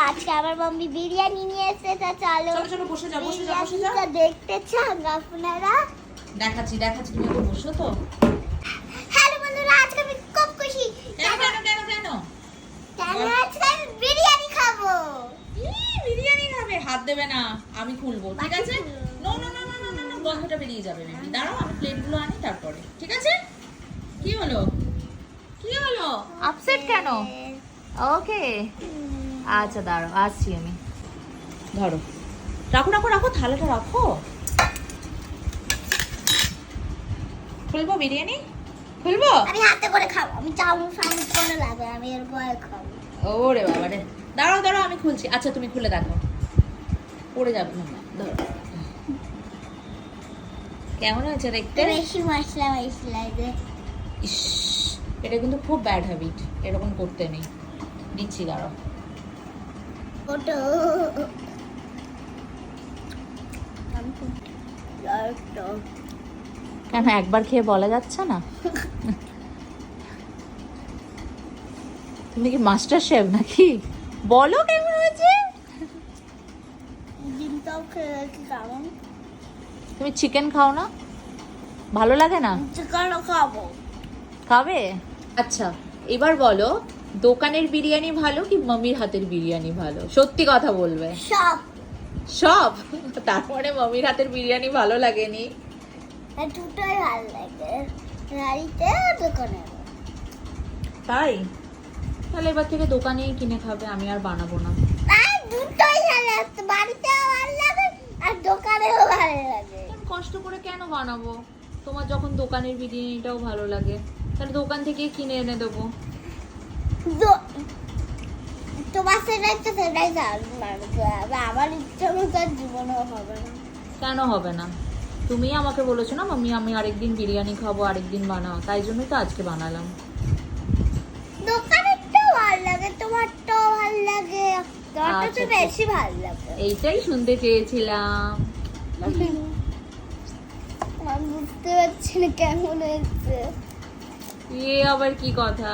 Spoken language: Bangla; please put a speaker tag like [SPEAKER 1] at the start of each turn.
[SPEAKER 1] আজকে আমার মাম্মি বিরিয়ানি নিয়ে এসেছে, তা চলো
[SPEAKER 2] চলো চলো বসে যাও বসে যাও বসে যাও।
[SPEAKER 1] বিরিয়ানিটা দেখতে চান আপনারা?
[SPEAKER 2] দেখাচ্ছি দেখাচ্ছি, তুমি তো বসো তো।
[SPEAKER 1] হ্যালো বন্ধুরা, আজকে আমি খুব খুশি।
[SPEAKER 2] কেন কেন কেন কেন?
[SPEAKER 1] কেন আজকে আমি বিরিয়ানি খাবো।
[SPEAKER 2] বিরিয়ানি খাবে? হাত দেবে না, আমি খুলবো, ঠিক আছে?
[SPEAKER 1] বাকি খুলবো।
[SPEAKER 2] No no no no no no, গন্ধটা বেরিয়ে যাবে বেবি। দাঁড়াও, আমি প্লেটগুলো আনি তারপরে, ঠিক আছে? কি হলো কি হলো, আপসেট কেন? ওকে আচ্ছা দাঁড়াও, আসছি আমি। ধরো, রাখো রাখো রাখো, থালাটা রাখো। খুলবো বিরিয়ানি, খুলবো?
[SPEAKER 1] আমি হাতে করে খাবো, আমি চামচ চামচ করে লাগে, আমি এর ভয় খাবো।
[SPEAKER 2] ওরে বাবা রে, দাঁড়াও দাঁড়াও আমি খুলছি। আচ্ছা তুমি খুলে দেখো, পড়ে যাবে না। ধরো, কেমন হয়েছে দেখতে?
[SPEAKER 1] বেশি মশলা বেশি লাগে।
[SPEAKER 2] ইস, এটা কিন্তু খুব ব্যাড হ্যাবিট, এরকম করতে নেই। দিচ্ছি, দাঁড়াও।
[SPEAKER 1] ওটো
[SPEAKER 2] কেন একবার খেয়ে বলা যাচ্ছে না? তুমি কি মাস্টার শেফ নাকি? বলো কেমন হয়েছে।
[SPEAKER 1] ডিমটাও খেয়েছি, কেমন
[SPEAKER 2] তুমি চিকেন খাও না? ভালো লাগে না?
[SPEAKER 1] চিকেনও খাবো।
[SPEAKER 2] খাবে? আচ্ছা এবার বলো, দোকানের বিরিয়ানি ভালো কি মামির হাতের বিরিয়ানি ভালো? সত্যি কথা বলবে।
[SPEAKER 1] সব
[SPEAKER 2] সব? তারপরে মামির হাতের বিরিয়ানি ভালো লাগেনি?
[SPEAKER 1] দুটোই ভালো লাগে, বাড়িতে দোকানে।
[SPEAKER 2] তাই? তাহলে এবার থেকে দোকানেই কিনে খাবে, আমি আর বানাবো না।
[SPEAKER 1] দুটোই ভালো লাগে, বাড়িতেও ভালো লাগে আর দোকানেও ভালো লাগে।
[SPEAKER 2] আমি কষ্ট করে কেন বানাবো? তোমার যখন দোকানের বিরিয়ানিটাও ভালো লাগে, তাহলে দোকান থেকে কিনে এনে দেবো।
[SPEAKER 1] তোমার সেটাই তো সেটাই আমার ইচ্ছা মতো আর জীবনেও হবে না।
[SPEAKER 2] কেন হবে না? তুমি আমাকে বলেছো না মাম্মি আমি আরেকদিন বিরিয়ানি খাবো, আরেকদিন বানাও, তাই জন্যই তো আজকে বানালাম।
[SPEAKER 1] দোকানেরটাও ভালো লাগে, তোমারটাও ভালো লাগে, তোমারটা তো
[SPEAKER 2] আচ্ছা,
[SPEAKER 1] বেশি ভালো লাগে।
[SPEAKER 2] এইটাই শুনতে চেয়েছিলাম।
[SPEAKER 1] আমি বুঝতে পারছি না কেমন হয়েছে।
[SPEAKER 2] এ আবার কি কথা?